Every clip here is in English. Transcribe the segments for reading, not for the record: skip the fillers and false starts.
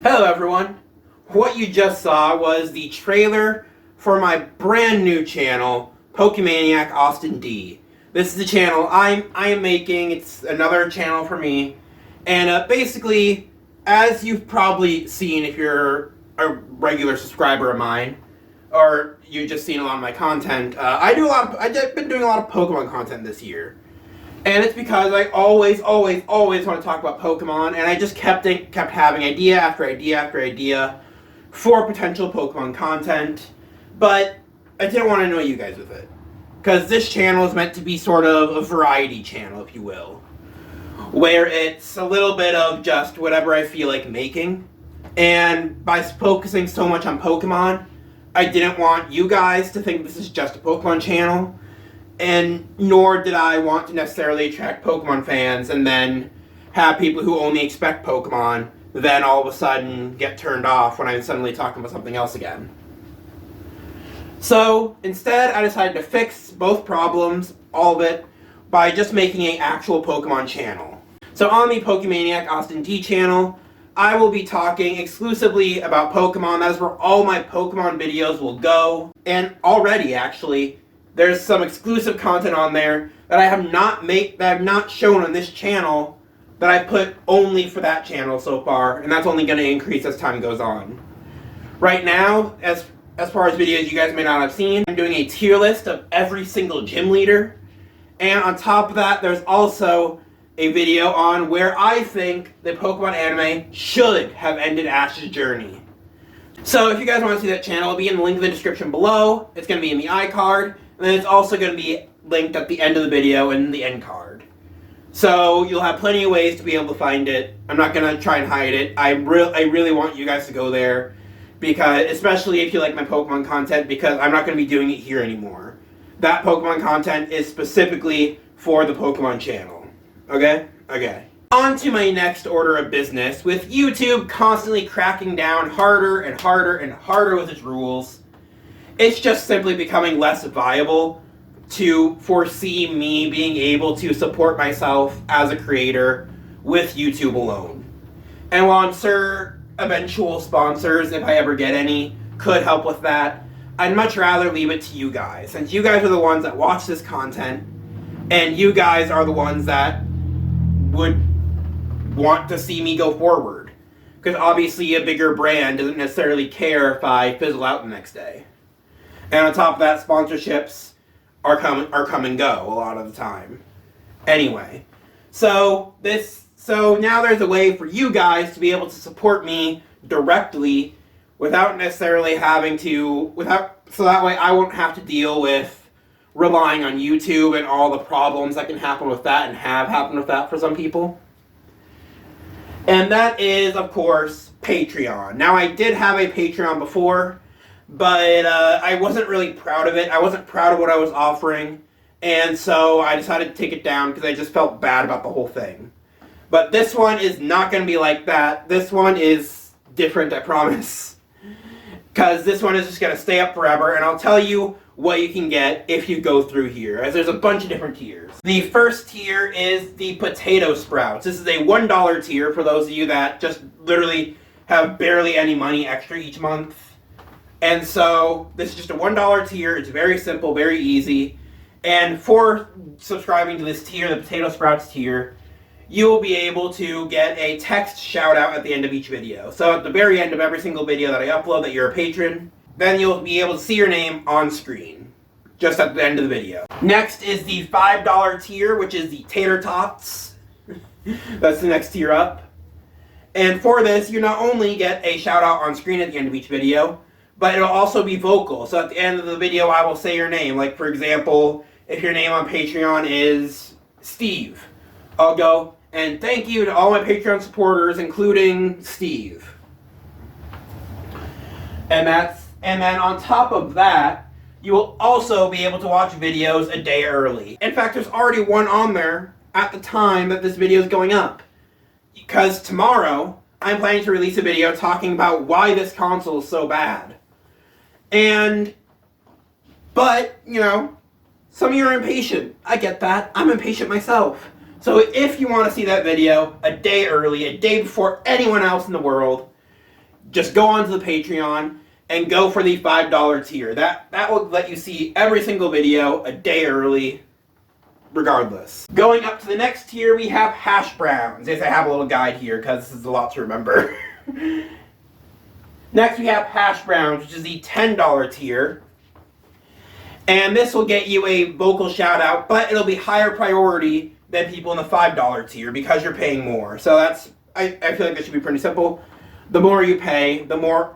Hello everyone! What you just saw was the trailer for my brand new channel, Pokemaniac Austin D. This is the channel I am making. It's another channel for me. And basically, as you've probably seen if you're a regular subscriber of mine, or you've just seen a lot of my content, I've been doing a lot of Pokemon content this year. And it's because I always want to talk about Pokemon, and I just kept having idea after idea after idea for potential Pokemon content, but I didn't want to annoy you guys with it. Because this channel is meant to be sort of a variety channel, if you will, where it's a little bit of just whatever I feel like making. And by focusing so much on Pokemon, I didn't want you guys to think this is just a Pokemon channel. And nor did I want to necessarily attract Pokemon fans and then have people who only expect Pokemon then all of a sudden get turned off when I'm suddenly talking about something else again. So instead I decided to fix both problems, all of it, by just making an actual Pokemon channel. So on the Pokemaniac Austin D channel, I will be talking exclusively about Pokemon. That's where all my Pokemon videos will go. And already actually, there's some exclusive content on there that I have not shown on this channel that I put only for that channel so far, and that's only going to increase as time goes on. Right now, as far as videos you guys may not have seen, I'm doing a tier list of every single gym leader, and on top of that, there's also a video on where I think the Pokemon anime should have ended Ash's journey. So if you guys want to see that channel, it'll be in the link in the description below. It's going to be in the iCard. And then it's also going to be linked at the end of the video in the end card. So you'll have plenty of ways to be able to find it. I'm not going to try and hide it. I really want you guys to go there, because especially if you like my Pokemon content, because I'm not going to be doing it here anymore. That Pokemon content is specifically for the Pokemon channel. Okay? Okay. On to my next order of business. With YouTube constantly cracking down harder and harder and harder with its rules, it's just simply becoming less viable to foresee me being able to support myself as a creator with YouTube alone. And while I'm sure eventual sponsors, if I ever get any, could help with that, I'd much rather leave it to you guys, since you guys are the ones that watch this content, and you guys are the ones that would want to see me go forward. Because obviously a bigger brand doesn't necessarily care if I fizzle out the next day. And on top of that, sponsorships are come and go a lot of the time. Anyway, so now there's a way for you guys to be able to support me directly without necessarily having to, so that way I won't have to deal with relying on YouTube and all the problems that can happen with that and have happened with that for some people. And that is, of course, Patreon. Now, I did have a Patreon before, but I wasn't really proud of it. I wasn't proud of what I was offering, and so I decided to take it down because I just felt bad about the whole thing. But this one is not going to be like that. This one is different, I promise. Because this one is just going to stay up forever, and I'll tell you what you can get if you go through here, as there's a bunch of different tiers. The first tier is the potato sprouts. This is a $1 tier for those of you that just literally have barely any money extra each month. And so this is just a $1 tier. It's very simple, very easy. And for subscribing to this tier, the potato sprouts tier, you will be able to get a text shout out at the end of each video. So at the very end of every single video that I upload that you're a patron, then you'll be able to see your name on screen, just at the end of the video. Next is the $5 tier, which is the Tater Tots. That's the next tier up. And for this, you not only get a shout out on screen at the end of each video, but it'll also be vocal. So at the end of the video, I will say your name. Like, for example, if your name on Patreon is Steve, I'll go, and thank you to all my Patreon supporters, including Steve. And then on top of that, you will also be able to watch videos a day early. In fact, there's already one on there at the time that this video is going up. Because tomorrow, I'm planning to release a video talking about why this console is so bad. But, you know, some of you are impatient. I get that. I'm impatient myself. So if you want to see that video a day early, a day before anyone else in the world, just go onto the Patreon and go for the $5 tier. That will let you see every single video a day early, regardless. Going up to the next tier, we have hash browns. Yes, I have a little guide here because this is a lot to remember. Next, we have hash browns, which is the $10 tier. And this will get you a vocal shout out, but it'll be higher priority than people in the $5 tier because you're paying more. So that's, I feel like this should be pretty simple. The more you pay, the more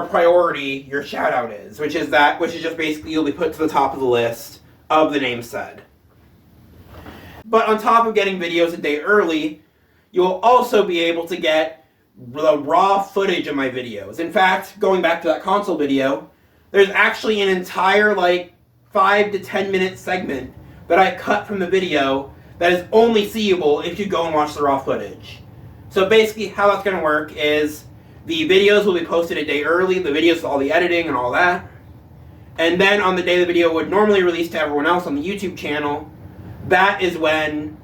priority your shout out is, which is just basically you'll be put to the top of the list of the name said. But on top of getting videos a day early, you'll also be able to get the raw footage of my videos. In fact, going back to that console video, there's actually an entire 5 to 10 minute segment that I cut from the video that is only seeable if you go and watch the raw footage. So basically how that's going to work is the videos will be posted a day early, the videos with all the editing and all that. And then on the day the video would normally release to everyone else on the YouTube channel, that is when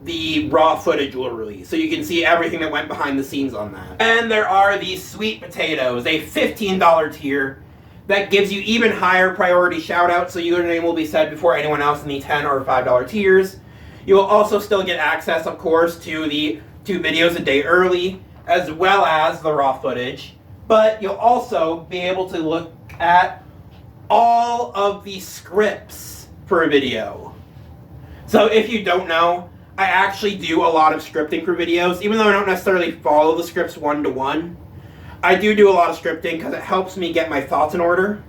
the raw footage will release. So you can see everything that went behind the scenes on that. And there are these sweet potatoes, a $15 tier that gives you even higher priority shout outs, so your name will be said before anyone else in the $10 or $5 tiers. You will also still get access, of course, to the 2 videos a day early, as well as the raw footage. But you'll also be able to look at all of the scripts for a video. So if you don't know, I actually do a lot of scripting for videos, even though I don't necessarily follow the scripts one-to-one. I do a lot of scripting because it helps me get my thoughts in order.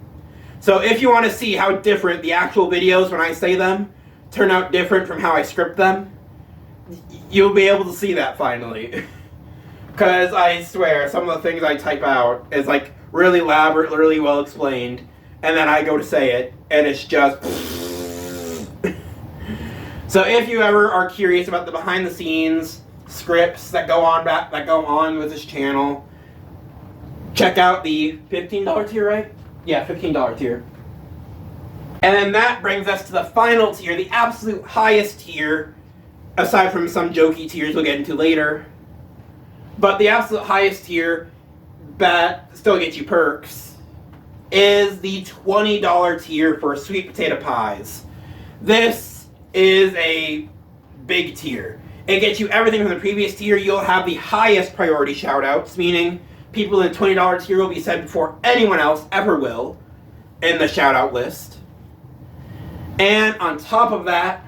So if you want to see how different the actual videos, when I say them, turn out different from how I script them, you'll be able to see that finally. Because I swear, some of the things I type out is really elaborate, really well explained, and then I go to say it, and it's just... So if you ever are curious about the behind-the-scenes scripts that go on with this channel, check out the $15 tier, right? Yeah, $15 tier. And then that brings us to the final tier, the absolute highest tier, aside from some jokey tiers we'll get into later. But the absolute highest tier that still gets you perks is the $20 tier for sweet potato pies. This is a big tier. It gets you everything from the previous tier. You'll have the highest priority shoutouts, meaning people in the $20 tier will be said before anyone else ever will in the shoutout list. And on top of that,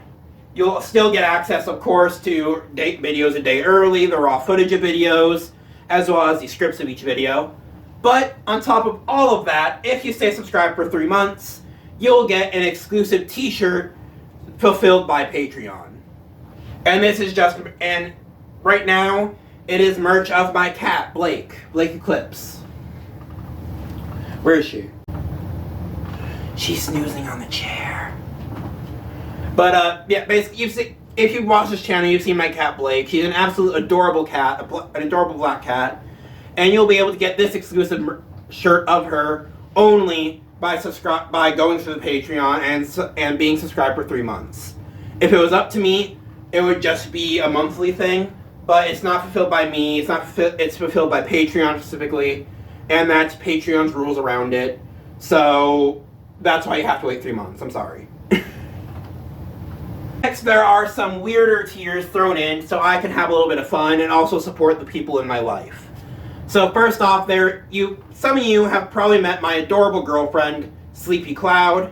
you'll still get access, of course, to videos a day early, the raw footage of videos, as well as the scripts of each video. But on top of all of that, if you stay subscribed for 3 months, you'll get an exclusive t-shirt fulfilled by Patreon. And this is just, and right now, it is merch of my cat, Blake Eclipse. Where is she? She's snoozing on the chair. But, yeah, basically, if you've watched this channel, you've seen my cat, Blake. She's an absolute adorable cat, an adorable black cat. And you'll be able to get this exclusive shirt of her only by going through the Patreon and being subscribed for 3 months. If it was up to me, it would just be a monthly thing. But it's not fulfilled by me. It's fulfilled by Patreon specifically. And that's Patreon's rules around it. So that's why you have to wait 3 months. I'm sorry. Next, there are some weirder tiers thrown in so I can have a little bit of fun and also support the people in my life. So first off, some of you have probably met my adorable girlfriend, Sleepy Cloud.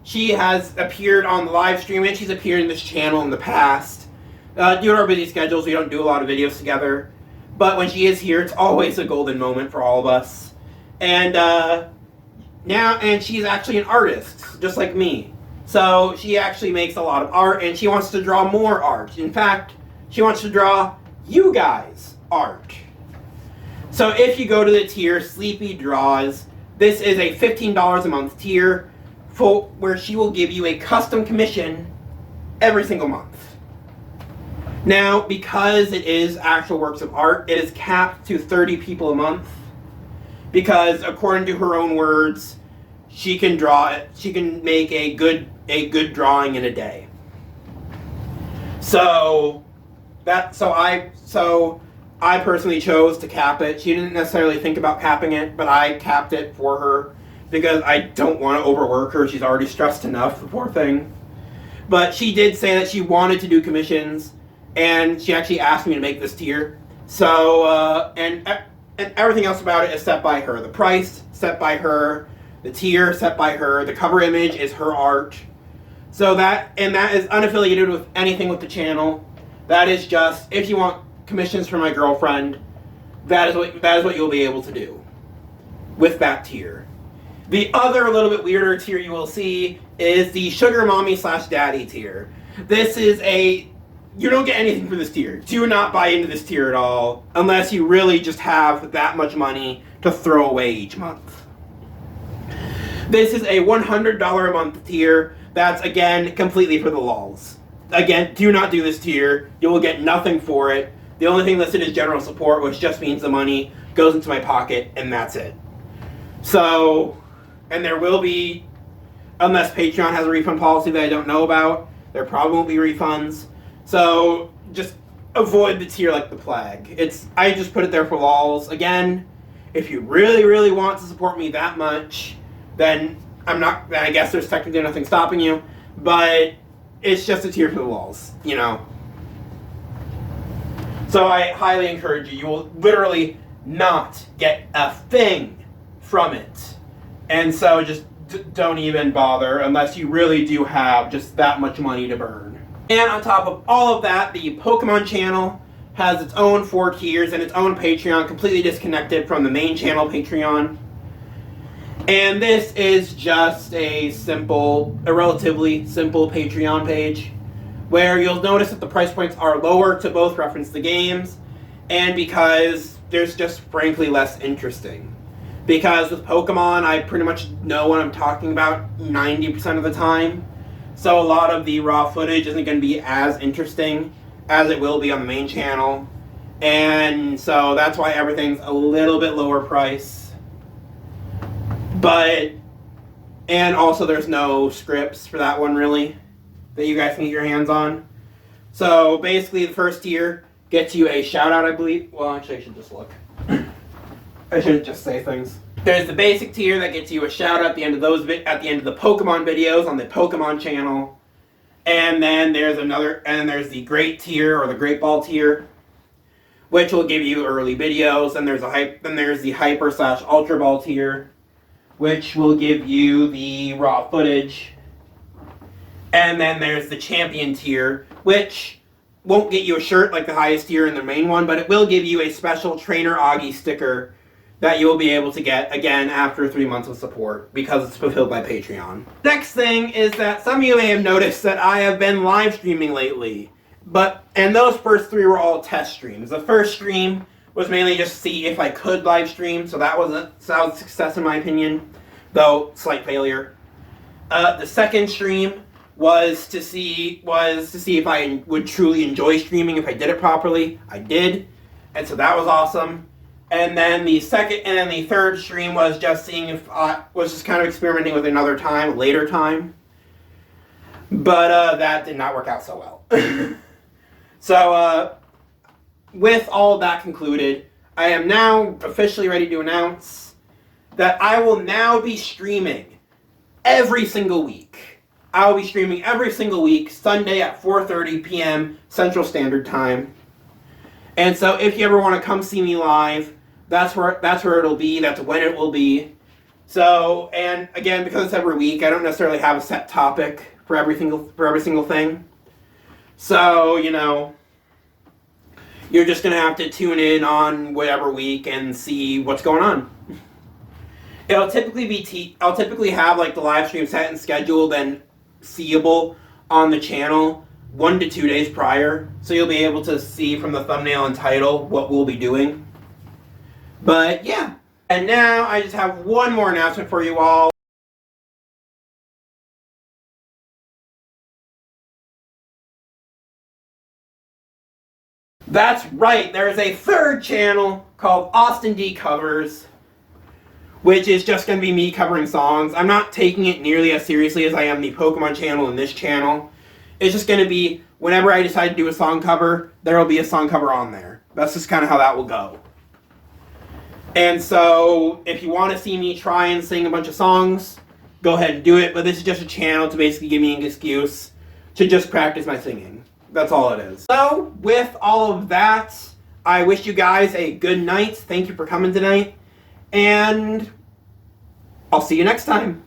She has appeared on the live stream and she's appeared in this channel in the past. Due to our busy schedules, we don't do a lot of videos together. But when she is here, it's always a golden moment for all of us. And she's actually an artist, just like me. So she actually makes a lot of art and she wants to draw more art. In fact, she wants to draw you guys art. So if you go to the tier Sleepy Draws, this is a $15 a month tier where she will give you a custom commission every single month. Now, because it is actual works of art, it is capped to 30 people a month. Because according to her own words, she can make a good drawing in a day. So I personally chose to cap it. She didn't necessarily think about capping it, but I capped it for her because I don't want to overwork her. She's already stressed enough, the poor thing. But she did say that she wanted to do commissions, and she actually asked me to make this tier. So, and everything else about it is set by her. The price, set by her. The tier, set by her. The cover image is her art. So that is unaffiliated with anything with the channel. That is just, if you want commissions from my girlfriend, that is what you'll be able to do with that tier. The other little bit weirder tier you will see is the Sugar Mommy / Daddy tier. This is you don't get anything for this tier. Do not buy into this tier at all unless you really just have that much money to throw away each month. This is a $100 a month tier that's, again, completely for the lols. Again, do not do this tier. You will get nothing for it. The only thing listed is general support, which just means the money goes into my pocket, and that's it. So, and there will be, unless Patreon has a refund policy that I don't know about, there probably won't be refunds. So, just avoid the tier like the plague. I just put it there for lols. Again, if you really, really want to support me that much, then I guess there's technically nothing stopping you, but it's just a tier for the lols, you know. So I highly encourage you. You will literally not get a thing from it. And so just don't even bother unless you really do have just that much money to burn. And on top of all of that, the Pokemon channel has its own 4 tiers and its own Patreon, completely disconnected from the main channel Patreon. And this is just a relatively simple Patreon page, where you'll notice that the price points are lower to both reference the games, and because there's just frankly less interesting. Because with Pokemon, I pretty much know what I'm talking about 90% of the time, so a lot of the raw footage isn't going to be as interesting as it will be on the main channel, and so that's why everything's a little bit lower price. And also there's no scripts for that one really, that you guys can get your hands on. So basically the first tier gets you a shout out, I believe. Well, actually I should just look. I shouldn't just say things. There's the basic tier that gets you a shout out at the end of the Pokemon videos on the Pokemon channel. And then there's the Great tier, or the Great Ball tier, which will give you early videos. And there's the Hyper / Ultra Ball tier, which will give you the raw footage. And then there's the Champion tier, which won't get you a shirt like the highest tier in the main one, but it will give you a special Trainer Augie sticker that you will be able to get, again, after 3 months of support, because it's fulfilled by Patreon. Next thing is that some of you may have noticed that I have been live streaming lately, and those first 3 were all test streams. The first stream was mainly just to see if I could live stream, so that was a success in my opinion, though slight failure. The second stream was to see if I would truly enjoy streaming if I did it properly. I did, and so that was awesome. And then the third stream was just seeing if I was just kind of experimenting with another time, a later time. But that did not work out so well. So with all of that concluded, I am now officially ready to announce that I will now be streaming every single week. I will be streaming every single week, Sunday at 4:30 p.m. Central Standard Time. And so if you ever want to come see me live, that's where it'll be. That's when it will be. So, and again, because it's every week, I don't necessarily have a set topic for every single thing. So, you know, you're just gonna have to tune in on whatever week and see what's going on. I'll typically have like the live stream set and scheduled and seeable on the channel 1 to 2 days prior, so you'll be able to see from the thumbnail and title what we'll be doing. But yeah, and now I just have one more announcement for you all. That's right, there is a third channel called Austin D Covers, which is just going to be me covering songs. I'm not taking it nearly as seriously as I am the Pokemon channel and this channel. It's just going to be, whenever I decide to do a song cover, there will be a song cover on there. That's just kind of how that will go. And so, if you want to see me try and sing a bunch of songs, go ahead and do it. But this is just a channel to basically give me an excuse to just practice my singing. That's all it is. So, with all of that, I wish you guys a good night. Thank you for coming tonight. And I'll see you next time.